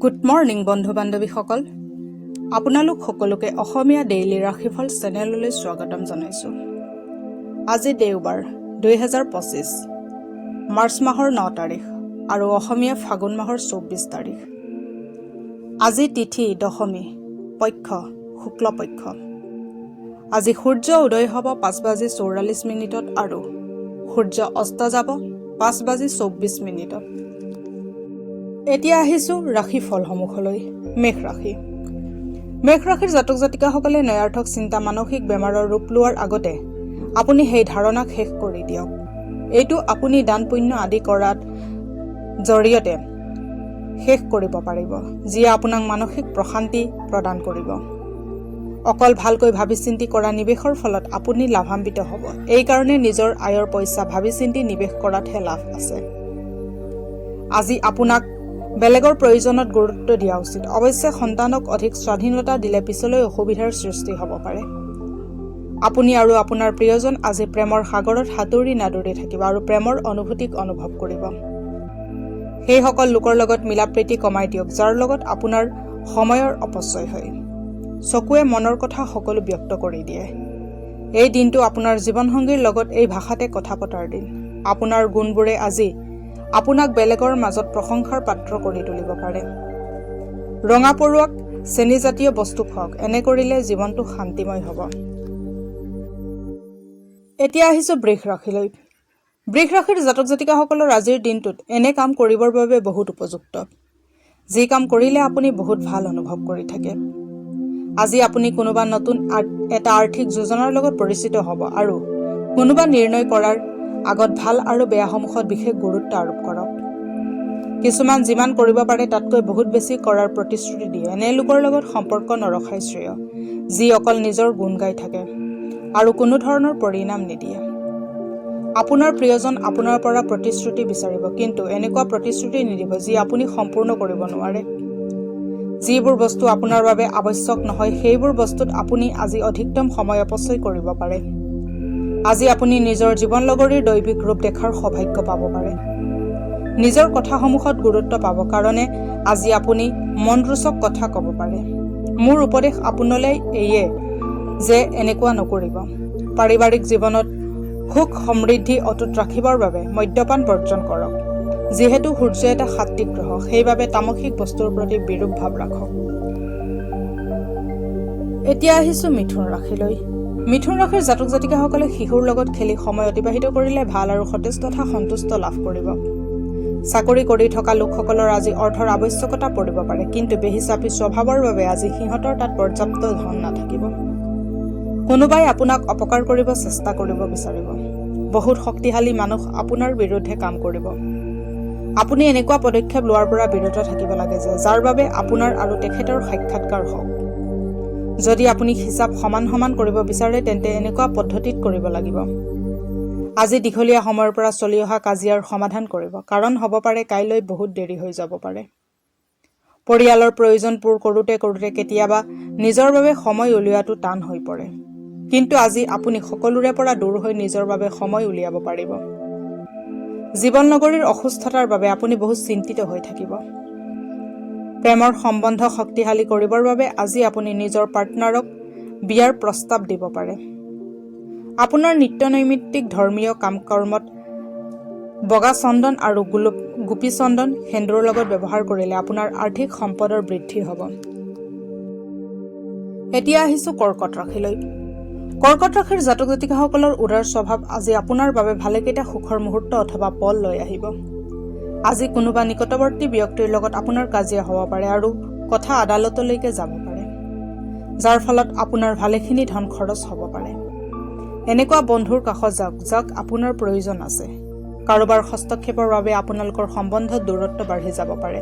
Good morning বন্ধু বান্ধৱীসকল, আপোনালোক সকলোকে অসমীয়া ডেইলি ৰাশিফল চেনেললৈ স্বাগতম জনাইছোঁ। আজি দেওবাৰ 2025 মাৰ্চ মাহৰ 9 তাৰিখ আৰু অসমীয়া ফাগুন মাহৰ 24 তাৰিখ। আজি তিথি দশমী, পক্ষ শুক্লপক্ষ। আজি সূৰ্য উদয় হ'ব 5:44 আৰু সূৰ্য অস্ত যাব 5:24। এতিয়া আহিছোঁ ৰাশিফলসমূহলৈ। মেষ ৰাশি। মেষ ৰাশিৰ জাতক জাতিকাসকলে নয়াৰ্থক চিন্তা মানসিক বেমাৰৰ ৰূপ লোৱাৰ আগতে আপুনি সেই ধাৰণাক শেষ কৰি দিয়ক। এইটো আপুনি দান পুণ্য আদি কৰাৰ জৰিয়তে শেষ কৰিব পাৰিব, যিয়ে আপোনাক মানসিক প্ৰশান্তি প্ৰদান কৰিব। অকল ভালকৈ ভাবি চিন্তি কৰা নিৱেশৰ ফলত আপুনি লাভান্বিত হ'ব। এইকাৰণে নিজৰ আয়ৰ পইচা ভাবি চিন্তি নিৱেশ কৰাতহে লাভ আছে। আজি আপোনাক বেলেগৰ প্ৰয়োজনত গুৰুত্ব দিয়া উচিত। অৱশ্যে সন্তানক অধিক স্বাধীনতা দিলে পিছলৈ অসুবিধাৰ সৃষ্টি হ'ব পাৰে। আপুনি আৰু আপোনাৰ প্ৰিয়জন আজি প্ৰেমৰ সাগৰত সাঁতুৰি নাদুৰি থাকিব আৰু প্ৰেমৰ অনুভূতিক অনুভৱ কৰিব। সেইসকল লোকৰ লগত মিলা প্ৰীতি কমাই দিয়ক, যাৰ লগত আপোনাৰ সময়ৰ অপচয় হয়। চকুৱে মনৰ কথা সকলো ব্যক্ত কৰি দিয়ে। এই দিনটো আপোনাৰ জীৱনসংগীৰ লগত এই ভাষাতে কথা পতাৰ দিন। আপোনাৰ গুণবোৰে আজি আপোনাক বেলেগৰ মাজত প্ৰশংসাৰ পাত্ৰ কৰি তুলিব পাৰে। ৰঙা পৰুৱাক চেনিজাতীয় বস্তু খুৱাওক, এনে কৰিলে জীৱনটো শান্তিময় হ'ব। এতিয়া আহিছোঁ বৃষ ৰাশিলৈ। বৃষ ৰাশিৰ জাতক জাতিকাসকলৰ আজিৰ দিনটোত এনে কাম কৰিবৰ বাবে বহুত উপযুক্ত, যি কাম কৰিলে আপুনি বহুত ভাল অনুভৱ কৰি থাকে। আজি আপুনি কোনোবা নতুন এটা আৰ্থিক যোজনাৰ লগত পৰিচিত হ'ব আৰু কোনোবা নিৰ্ণয় কৰাৰ আগত ভাল আৰু বেয়াসমূহত বিশেষ গুৰুত্ব আৰোপ কৰক। কিছুমান যিমান কৰিব পাৰে তাতকৈ বহুত বেছি কৰাৰ প্ৰতিশ্ৰুতি দিয়ে। এনে লোকৰ লগত সম্পৰ্ক নৰখাই শ্ৰেয়, যি অকল নিজৰ গুণ গাই থাকে আৰু কোনো ধৰণৰ পৰিণাম নিদিয়ে। আপোনাৰ প্ৰিয়জন আপোনাৰ পৰা প্ৰতিশ্ৰুতি বিচাৰিব, কিন্তু এনেকুৱা প্ৰতিশ্ৰুতি নিদিব যি আপুনি সম্পূৰ্ণ কৰিব নোৱাৰে। যিবোৰ বস্তু আপোনাৰ বাবে আৱশ্যক নহয়, সেইবোৰ বস্তুত আপুনি আজি অধিকতম সময় অপচয় কৰিব পাৰে। আজি আপুনি নিজৰ জীৱন লগৰীৰ দৈবিক ৰূপ দেখাৰ সৌভাগ্য পাব পাৰে। নিজৰ কথাসমূহত গুৰুত্ব পাব কাৰণে আজি আপুনি মনৰোচক কথা ক'ব পাৰে। মোৰ উপদেশ আপোনালৈ এইয়ে যে এনেকুৱা নকৰিব। পাৰিবাৰিক জীৱনত সুখ সমৃদ্ধি অটুট ৰাখিবৰ বাবে মদ্যপান বৰ্জন কৰক। যিহেতু সূৰ্য এটা সাত্বিক গ্ৰহ, সেইবাবে তামসিক বস্তুৰ প্ৰতি বিৰূপ ভাৱ ৰাখক। এতিয়া আহিছোঁ মিথুন ৰাশিলৈ। মিথুন ৰাশিৰ জাতক জাতিকাসকলে শিশুৰ লগত খেলি সময় অতিবাহিত কৰিলে ভাল আৰু সতেজ তথা সন্তুষ্ট লাভ কৰিব। চাকৰি কৰি থকা লোকসকলৰ আজি অৰ্থৰ আৱশ্যকতা পৰিব পাৰে, কিন্তু বেহিচাপি স্বভাৱৰ বাবে আজি সিহঁতৰ তাত পৰ্যাপ্ত ধন নাথাকিব। কোনোবাই আপোনাক অপকাৰ কৰিব চেষ্টা কৰিব বিচাৰিব। বহুত শক্তিশালী মানুহ আপোনাৰ বিৰুদ্ধে কাম কৰিব। আপুনি এনেকুৱা পদক্ষেপ লোৱাৰ পৰা বিৰত থাকিব লাগে যাৰ বাবে আপোনাৰ আৰু তেখেতৰ সাক্ষাৎকাৰ হওক। যদি আপুনি হিচাপ সমান সমান কৰিব বিচাৰে তেন্তে এনেকুৱা পদ্ধতিত কৰিব লাগিব। আজি দীঘলীয়া সময়ৰ পৰা চলি অহা কাজিয়াৰ সমাধান কৰিব, কাৰণ হ'ব পাৰে কাইলৈ বহুত দেৰি হৈ যাব পাৰে। পৰিয়ালৰ প্ৰয়োজন পূৰ কৰোঁতে কৰোঁতে কেতিয়াবা নিজৰ বাবে সময় উলিওৱাটো টান হৈ পৰে, কিন্তু আজি আপুনি সকলোৰে পৰা দূৰ হৈ নিজৰ বাবে সময় উলিয়াব পাৰিব। জীৱন নগৰীৰ অসুস্থতাৰ বাবে আপুনি বহুত চিন্তিত হৈ থাকিব। প্ৰেমৰ সম্বন্ধ শক্তিশালী কৰিবৰ বাবে আজি আপুনি নিজৰ পাৰ্টনাৰক বিয়াৰ প্ৰস্তাৱ দিব পাৰে। আপোনাৰ নিত্য নৈমিত্তিক ধৰ্মীয় কাম কৰ্মত বগা চন্দন আৰু গোপী চন্দন সেন্দুৰৰ লগত ব্যৱহাৰ কৰিলে আপোনাৰ আৰ্থিক সম্পদৰ বৃদ্ধি হ'ব। এতিয়া আহিছোঁ কৰ্কট ৰাশিলৈ। কৰ্কট ৰাশিৰ জাতক জাতিকাসকলৰ উদাৰ স্বভাৱ আজি আপোনাৰ বাবে ভালেকেইটা সুখৰ মুহূৰ্ত অথবা পল লৈ আহিব। আজি কোনোবা নিকটৱৰ্তী ব্যক্তিৰ লগত আপোনাৰ কাজিয়া হ'ব পাৰে আৰু কথা আদালতলৈকে যাব পাৰে, যাৰ ফলত আপোনাৰ ভালেখিনি ধন খৰচ হ'ব পাৰে। এনেকুৱা বন্ধুৰ কাষত যাওক যাক আপোনাৰ প্ৰয়োজন আছে। কাৰোবাৰ হস্তক্ষেপৰ বাবে আপোনালোকৰ সম্বন্ধত দূৰত্ব বাঢ়ি যাব পাৰে।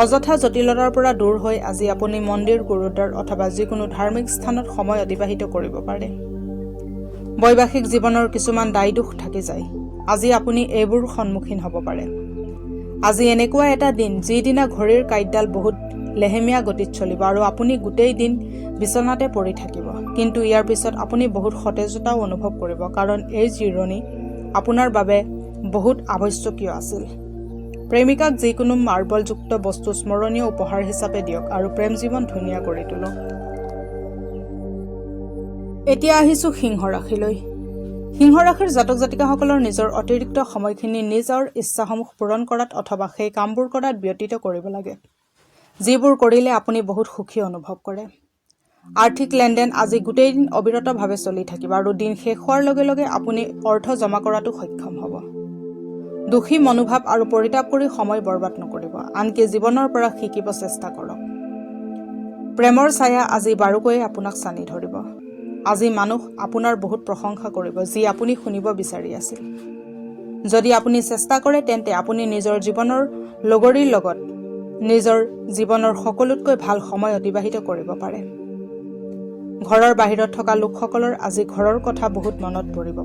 অযথা জটিলতাৰ পৰা দূৰ হৈ আজি আপুনি মন্দিৰ, গুৰুদ্বাৰ অথবা যিকোনো ধাৰ্মিক স্থানত সময় অতিবাহিত কৰিব পাৰে। বৈবাহিক জীৱনৰ কিছুমান দায় দোষ থাকি যায়। আজি আপুনি এইবোৰ সন্মুখীন হ'ব পাৰে। আজি এনেকুৱা এটা দিন যিদিনা ঘড়ীৰ কাঁইটডাল বহুত লেহেমীয়া গতিত চলিব আৰু আপুনি গোটেই দিন বিচনাতে পৰি থাকিব, কিন্তু ইয়াৰ পিছত আপুনি বহুত সতেজতাও অনুভৱ কৰিব, কাৰণ এই জিৰণি আপোনাৰ বাবে বহুত আৱশ্যকীয় আছিল। প্ৰেমিকাক যিকোনো মাৰ্বলযুক্ত বস্তু স্মৰণীয় উপহাৰ হিচাপে দিয়ক আৰু প্ৰেম জীৱন ধুনীয়া কৰি তোলক। এতিয়া আহিছোঁ সিংহ ৰাশিলৈ। সিংহ ৰাশিৰ জাতক জাতিকাসকলৰ নিজৰ অতিৰিক্ত সময়খিনি নিজৰ ইচ্ছাসমূহ পূৰণ কৰাত অথবা সেই কামবোৰ কৰাত ব্যতীত কৰিব লাগে, যিবোৰ কৰিলে আপুনি বহুত সুখী অনুভৱ কৰে। আৰ্থিক লেনদেন আজি গোটেই দিন অবিৰতভাৱে চলি থাকিব আৰু দিন শেষ হোৱাৰ লগে লগে আপুনি অৰ্থ জমা কৰাটো সক্ষম হ'ব। দুখী মনোভাৱ আৰু পৰিতাপ কৰি সময় বৰবাদ নকৰিব, আনকি জীৱনৰ পৰা শিকিব চেষ্টা কৰক। প্ৰেমৰ ছায়া আজি বাৰুকৈয়ে আপোনাক চানি ধৰিব। আজি মানুহ আপোনাৰ বহুত প্ৰশংসা কৰিব, যি আপুনি শুনিব বিচাৰি আছিল। যদি আপুনি চেষ্টা কৰে তেন্তে আপুনি নিজৰ জীৱনৰ লগৰীৰ লগত নিজৰ জীৱনৰ সকলোতকৈ ভাল সময় অতিবাহিত কৰিব পাৰে। ঘৰৰ বাহিৰত থকা লোকসকলৰ আজি ঘৰৰ কথা বহুত মনত পৰিব।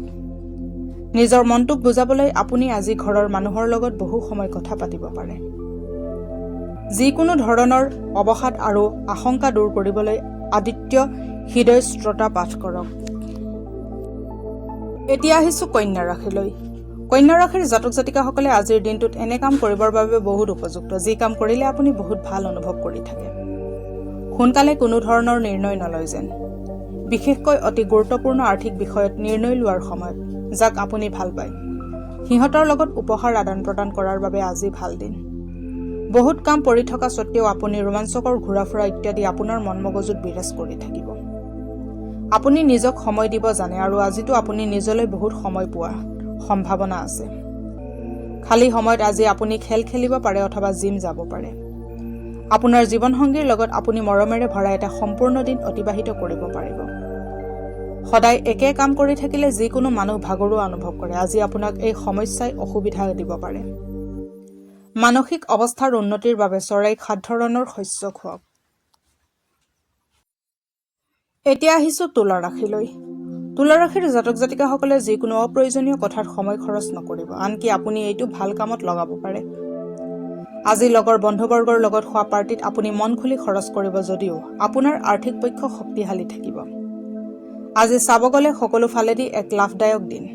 নিজৰ মনটোক বুজাবলৈ আপুনি আজি ঘৰৰ মানুহৰ লগত বহু সময় কথা পাতিব পাৰে। যিকোনো ধৰণৰ অৱসাদ আৰু আশংকা দূৰ কৰিবলৈ আদিত্য হৃদয় স্তোত্ৰ পাঠ কৰক। এতিয়া আহিছোঁ কন্যা ৰাশিলৈ। কন্যা ৰাশিৰ জাতক জাতিকাসকলে আজিৰ দিনটোত এনে কাম কৰিবৰ বাবে বহুত উপযুক্ত, যি কাম কৰিলে আপুনি বহুত ভাল অনুভৱ কৰি থাকে। সোনকালে কোনো ধৰণৰ নিৰ্ণয় নলয় যেন, বিশেষকৈ অতি গুৰুত্বপূৰ্ণ আৰ্থিক বিষয়ত নিৰ্ণয় লোৱাৰ সময়ত, যাক আপুনি ভাল পায়। সিহঁতৰ লগত উপহাৰ আদান প্ৰদান কৰাৰ বাবে আজি ভাল দিন। বহুত কাম পৰি থকা স্বত্বেও আপুনি ৰোমাঞ্চকৰ ঘূৰা ফুৰা ইত্যাদি আপোনাৰ মন মগজুত বিৰাজ কৰি থাকিব। আপুনি নিজক সময় দিব জানে আৰু আজিতো আপুনি নিজলৈ বহুত সময় পোৱাৰ সম্ভাৱনা আছে। খালী সময়ত আজি আপুনি খেল খেলিব পাৰে অথবা জিম যাব পাৰে। আপোনাৰ জীৱনসংগীৰ লগত আপুনি মৰমেৰে ভৰা এটা সম্পূৰ্ণ দিন অতিবাহিত কৰিব পাৰিব। সদায় একে কাম কৰি থাকিলে যিকোনো মানুহ ভাগৰুৱা অনুভৱ কৰে। আজি আপোনাক এই সমস্যাই অসুবিধা দিব পাৰে। মানসিক অৱস্থাৰ উন্নতিৰ বাবে চৰাইক 7 ধৰণৰ শস্য খুৱাওক। এতিয়া আহিছোঁ তুলা ৰাশিলৈ। তুলা ৰাশিৰ জাতক জাতিকাসকলে যিকোনো অপ্ৰয়োজনীয় কথাত সময় খৰচ নকৰিব, আনকি আপুনি এইটো ভাল কামত লগাব পাৰে। আজি লগৰ বন্ধুবৰ্গৰ লগত হোৱা পাৰ্টিত আপুনি মন খুলি খৰচ কৰিব যদিও আপোনাৰ আৰ্থিক পক্ষ শক্তিশালী থাকিব। আজি চাব গ'লে সকলো ফালেদি এক লাভদায়ক দিন,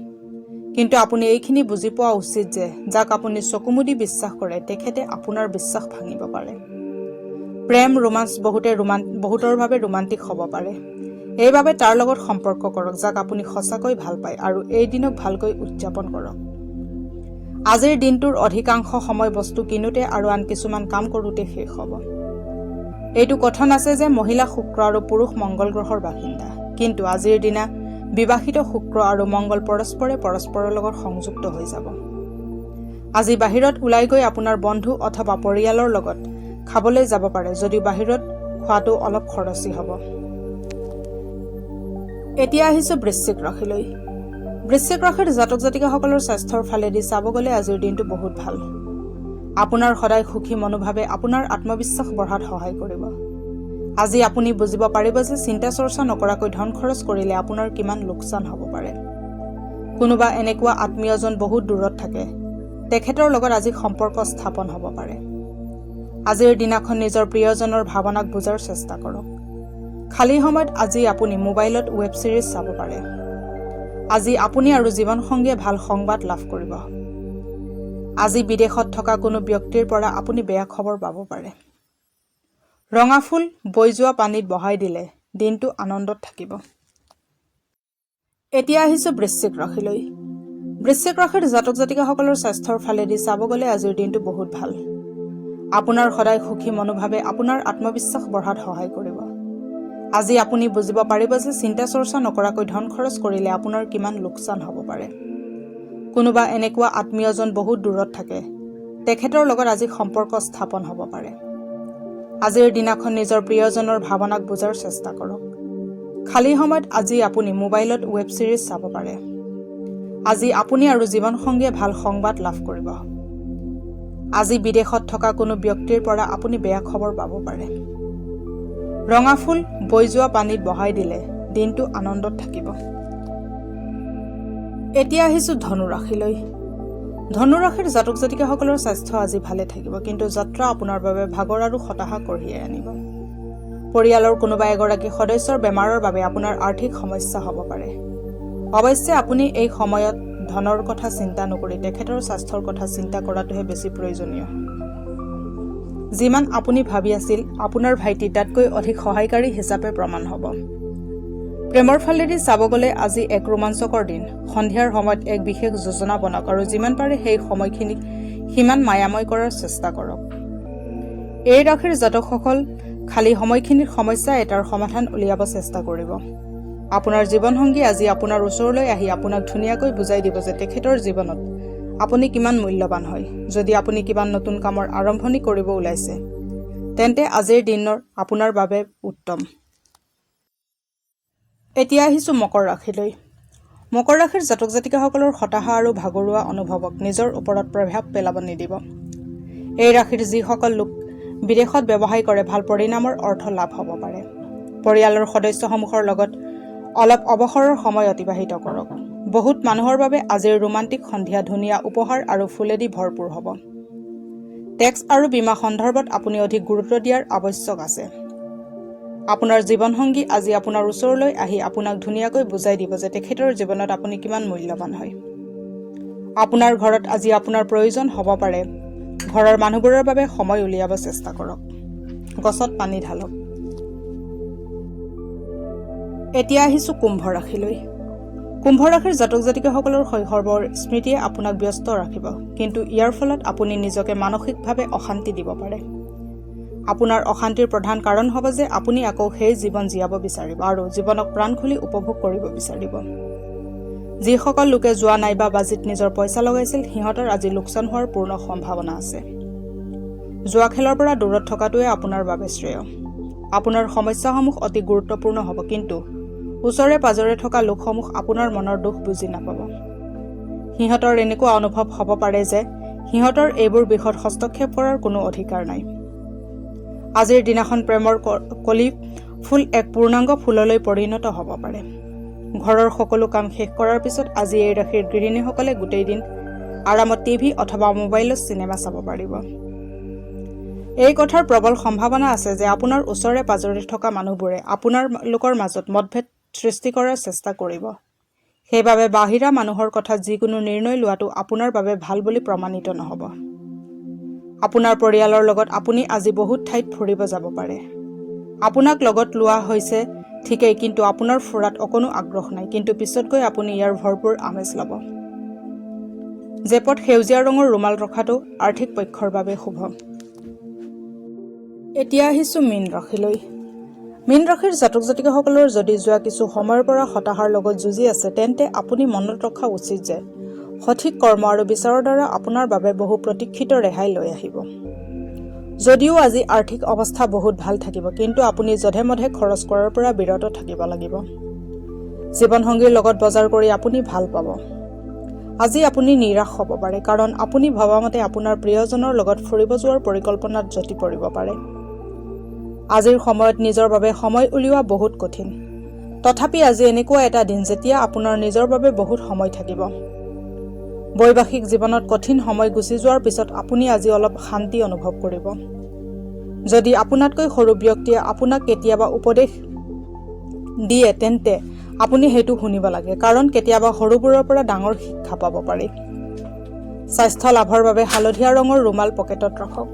কিন্তু আপুনি এইখিনি বুজি পোৱা উচিত যে যাক আপুনি চকুমুদি বিশ্বাস কৰে তেখেতে আপোনাৰ বিশ্বাস ভাঙিব পাৰে। প্ৰেম ৰোমাঞ্চ বহুতৰ বাবে ৰোমান্টিক হ'ব পাৰে। এইবাবে তাৰ লগত সম্পৰ্ক কৰক যাক আপুনি সঁচাকৈ ভাল পায় আৰু এই দিনক ভালকৈ উদযাপন কৰক। আজিৰ দিনটোৰ অধিকাংশ সময় বস্তু কিনোতে আৰু আন কিছুমান কাম কৰোঁতে শেষ হ'ব। এইটো কথন আছে যে মহিলা শুক্ৰ আৰু পুৰুষ মংগল গ্ৰহৰ বাসিন্দা, কিন্তু আজিৰ দিনা বিবাহিত শুক্ৰ আৰু মংগল পৰস্পৰৰ লগত সংযুক্ত হৈ যাব। আজি বাহিৰত ওলাই গৈ আপোনাৰ বন্ধু অথবা পৰিয়ালৰ লগত খাবলৈ যাব পাৰে, যদিও বাহিৰত খোৱাটো অলপ খৰচী হ'ব। এতিয়া আহিছোঁ বৃশ্চিক ৰাশিলৈ। বৃশ্চিক ৰাশিৰ জাতক জাতিকাসকলৰ স্বাস্থ্যৰ ফালেদি চাব গ'লে আজিৰ দিনটো বহুত ভাল। আপোনাৰ সদায় সুখী মনোভাৱে আপোনাৰ আত্মবিশ্বাস বঢ়াত সহায় কৰিব। আজি আপুনি বুজিব পাৰিব যে চিন্তা চৰ্চা নকৰাকৈ ধন খৰচ কৰিলে আপোনাৰ কিমান লোকচান হ'ব পাৰে। কোনোবা এনেকুৱা আত্মীয়জন বহুত দূৰত থাকে, তেখেতৰ লগত আজি সম্পৰ্ক স্থাপন হ'ব পাৰে। আজিৰ দিনাখন নিজৰ প্ৰিয়জনৰ ভাৱনাক বুজাৰ চেষ্টা কৰক। খালী সময়ত আজি আপুনি মোবাইলত ৱেব ছিৰিজ চাব পাৰে। আজি আপুনি আৰু জীৱনসংগীয়ে ভাল সংবাদ লাভ কৰিব। আজি বিদেশত থকা কোনো ব্যক্তিৰ পৰা আপুনি বেয়া খবৰ পাব পাৰে। ৰঙা ফুল বৈ যোৱা পানীত বহাই দিলে দিনটো আনন্দত থাকিব। এতিয়া আহিছোঁ বৃশ্চিক ৰাশিলৈ। বৃশ্চিক ৰাশিৰ জাতক জাতিকাসকলৰ স্বাস্থ্যৰ ফালেদি চাব গ'লে আজিৰ দিনটো বহুত ভাল। আপোনাৰ সদায় সুখী মনোভাৱে আপোনাৰ আত্মবিশ্বাস বঢ়াত সহায় কৰিব। আজি আপুনি বুজিব পাৰিব যে চিন্তা চৰ্চা নকৰাকৈ ধন খৰচ কৰিলে আপোনাৰ কিমান লোকচান হ'ব পাৰে। কোনোবা এনেকুৱা আত্মীয়জন বহুত দূৰত থাকে, তেখেতৰ লগত আজি সম্পৰ্ক স্থাপন হ'ব পাৰে। আজিৰ দিনাখন নিজৰ প্ৰিয়জনৰ ভাৱনাক বুজাৰ চেষ্টা কৰক। খালী সময়ত আজি আপুনি মোবাইলত ৱেব ছিৰিজ চাব পাৰে। আজি আপুনি আৰু জীৱনসংগীয়ে ভাল সংবাদ লাভ কৰিব। আজি বিদেশত থকা কোনো ব্যক্তিৰ পৰা আপুনি বেয়া খবৰ পাব পাৰে। ৰঙা ফুল বৈ যোৱা পানীত বহাই দিলে দিনটো আনন্দত থাকিব। এতিয়া আহিছোঁ ধনু ৰাশিলৈ। ধনু ৰাশিৰ জাতক জাতিকাসকলৰ স্বাস্থ্য আজি ভালে থাকিব, কিন্তু যাত্ৰা আপোনাৰ বাবে ভাগৰ আৰু হতাশা কঢ়িয়াই আনিব। পৰিয়ালৰ কোনোবা এগৰাকী সদস্যৰ বেমাৰৰ বাবে আপোনাৰ আৰ্থিক সমস্যা হ'ব পাৰে। অৱশ্যে আপুনি এই সময়ত ধনৰ কথা চিন্তা নকৰি তেখেতৰ স্বাস্থ্যৰ কথা চিন্তা কৰাটোহে বেছি প্ৰয়োজনীয়। যিমান আপুনি ভাবি আছিল আপোনাৰ ভাইটি তাতকৈ অধিক সহায়কাৰী হিচাপে প্ৰমাণ হ'ব। প্ৰেমৰ ফালেদি চাব গ'লে আজি এক ৰোমাঞ্চকৰ দিন। সন্ধিয়াৰ সময়ত এক বিশেষ যোজনা বনাওক আৰু যিমান পাৰে সেই সময়খিনিক সিমান মায়াময় কৰাৰ চেষ্টা কৰক। এই ৰাশিৰ জাতকসকল খালী সময়খিনিত সমস্যা এটাৰ সমাধান উলিয়াব চেষ্টা কৰিব। আপোনাৰ জীৱনসংগী আজি আপোনাৰ ওচৰলৈ আহি আপোনাক ধুনীয়াকৈ বুজাই দিব যে তেখেতৰ জীৱনত আপুনি কিমান মূল্যৱান হয়। যদি আপুনি কিবা নতুন কামৰ আৰম্ভণি কৰিব ওলাইছে তেন্তে আজিৰ দিনৰ আপোনাৰ বাবে উত্তম। এতিয়া আহিছোঁ মকৰ ৰাশিলৈ। মকৰ ৰাশিৰ জাতক জাতিকাসকলৰ হতাশা আৰু ভাগৰুৱা অনুভৱক নিজৰ ওপৰত প্ৰভাৱ পেলাব নিদিব। এই ৰাশিৰ যিসকল লোক বিদেশত ব্যৱসায় কৰে ভাল পৰিণামৰ অৰ্থ লাভ হ'ব পাৰে। পৰিয়ালৰ সদস্যসমূহৰ লগত অলপ অৱসৰৰ সময় অতিবাহিত কৰক। বহুত মানুহৰ বাবে আজিৰ ৰোমান্টিক সন্ধিয়া ধুনীয়া উপহাৰ আৰু ফুলেদি ভৰপূৰ হ'ব। টেক্স আৰু বীমা সন্দৰ্ভত আপুনি অধিক গুৰুত্ব দিয়াৰ আৱশ্যক আছে। আপোনাৰ জীৱনসংগী আজি আপোনাৰ ওচৰলৈ আহি আপোনাক ধুনীয়াকৈ বুজাই দিব যে তেখেতৰ জীৱনত আপুনি কিমান মূল্যৱান হয়। আপোনাৰ ঘৰত আজি আপোনাৰ প্ৰয়োজন হ'ব পাৰে। ঘৰৰ মানুহবোৰৰ বাবে সময় উলিয়াব চেষ্টা কৰক। গছত পানী ঢালক। এতিয়া আহিছোঁ কুম্ভ ৰাশিলৈ। কুম্ভ ৰাশিৰ জাতক জাতিকাসকলৰ শৈশৱৰ স্মৃতিয়ে আপোনাক ব্যস্ত ৰাখিব, কিন্তু ইয়াৰ ফলত আপুনি নিজকে মানসিকভাৱে অশান্তি দিব পাৰে। আপোনাৰ অশান্তিৰ প্ৰধান কাৰণ হ'ব যে আপুনি আকৌ সেই জীৱন জীয়াব বিচাৰিব আৰু জীৱনক প্ৰাণ খুলি উপভোগ কৰিব বিচাৰিব। যিসকল লোকে যোৱা নাইবা বাজিত নিজৰ পইচা লগাইছিল সিহঁতৰ আজি লোকচান হোৱাৰ পূৰ্ণ সম্ভাৱনা আছে। জুৱা খেলৰ পৰা দূৰত থকাটোৱে আপোনাৰ বাবে শ্ৰেয়। আপোনাৰ সমস্যাসমূহ অতি গুৰুত্বপূৰ্ণ হ'ব, কিন্তু ওচৰে পাজৰে থকা লোকসমূহ আপোনাৰ মনৰ দুখ বুজি নাপাব। সিহঁতৰ এনেকুৱা অনুভৱ হ'ব পাৰে যে সিহঁতৰ এইবোৰ বিষয়ত হস্তক্ষেপ কৰাৰ কোনো অধিকাৰ নাই। আজিৰ দিনাখন প্ৰেমৰ কলি ফুল এক পূৰ্ণাংগ ফুললৈ পৰিণত হ'ব পাৰে। ঘৰৰ সকলো কাম শেষ কৰাৰ পিছত আজি এই ৰাশিৰ গৃহিণীসকলে গোটেই দিন আৰামত টিভি অথবা মোবাইলত চিনেমা চাব পাৰিব। এই কথাৰ প্ৰবল সম্ভাৱনা আছে যে আপোনাৰ ওচৰে পাজৰে থকা মানুহবোৰে আপোনাৰ লোকৰ মাজত মতভেদ সৃষ্টি কৰাৰ চেষ্টা কৰিব। সেইবাবে বাহিৰা মানুহৰ কথা যিকোনো নিৰ্ণয় লোৱাটো আপোনাৰ বাবে ভাল বুলি প্ৰমাণিত নহ'ব। আপোনাৰ পৰিয়ালৰ লগত আপুনি আজি বহুত ঠাইত ফুৰিব যাব পাৰে। আপোনাক লগত লোৱা হৈছে ঠিকেই, কিন্তু আপোনাৰ ফুৰাত অকণো আগ্ৰহ নাই, কিন্তু পিছত গৈ আপুনি ইয়াৰ ভৰপূৰ আমেজ ল'ব। জেপত সেউজীয়া ৰঙৰ ৰুমাল ৰখাটো আৰ্থিক পক্ষৰ বাবে শুভ। এতিয়া আহিছোঁ মীন ৰাশিলৈ। মীন ৰাশিৰ জাতক জাতিকাসকলৰ যদি যোৱা কিছু সময়ৰ পৰা হতাশাৰ লগত যুঁজি আছে তেন্তে আপুনি মনত ৰখা উচিত যে সঠিক কৰ্ম আৰু বিচাৰৰ দ্বাৰা আপোনাৰ বাবে বহু প্ৰতীক্ষিত ৰেহাই লৈ আহিব। যদিও আজি আৰ্থিক অৱস্থা বহুত ভাল থাকিব, কিন্তু আপুনি যধে মধে খৰচ কৰাৰ পৰা বিৰত থাকিব লাগিব। জীৱনসংগীৰ লগত বজাৰ কৰি আপুনি ভাল পাব। আজি আপুনি নিৰাশ হ'ব পাৰে, কাৰণ আপুনি ভবামতে আপোনাৰ প্ৰিয়জনৰ লগত ফুৰিব যোৱাৰ পৰিকল্পনাত যতি পৰিব পাৰে। আজিৰ সময়ত নিজৰ বাবে সময় উলিওৱা বহুত কঠিন। তথাপি আজি এনেকুৱা এটা দিন যেতিয়া আপোনাৰ নিজৰ বাবে বহুত সময় থাকিব। বৈবাহিক জীৱনত কঠিন সময় গুচি যোৱাৰ পিছত আপুনি আজি অলপ শান্তি অনুভৱ কৰিব। যদি আপোনাতকৈ সৰু ব্যক্তিয়ে আপোনাক কেতিয়াবা উপদেশ দিয়ে তেন্তে আপুনি সেইটো শুনিব লাগে, কাৰণ কেতিয়াবা সৰুবোৰৰ পৰা ডাঙৰ শিক্ষা পাব পাৰি। স্বাস্থ্য লাভৰ বাবে হালধীয়া ৰঙৰ ৰুমাল পকেটত ৰাখক।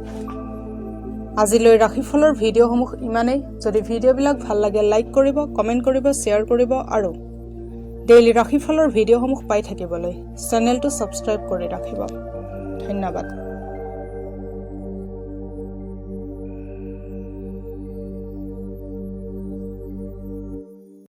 আজিলৈ ৰাশিফলৰ ভিডিঅ'সমূহ ইমানেই। যদি ভিডিঅ'বিলাক ভাল লাগে লাইক কৰিব, কমেণ্ট কৰিব, শ্বেয়াৰ কৰিব আৰু ডেইলি ৰাশিফলৰ ভিডিঅ'সমূহ পাই থাকিবলৈ চেনেলটো ছাবস্ক্ৰাইব কৰি ৰাখিব। ধন্যবাদ।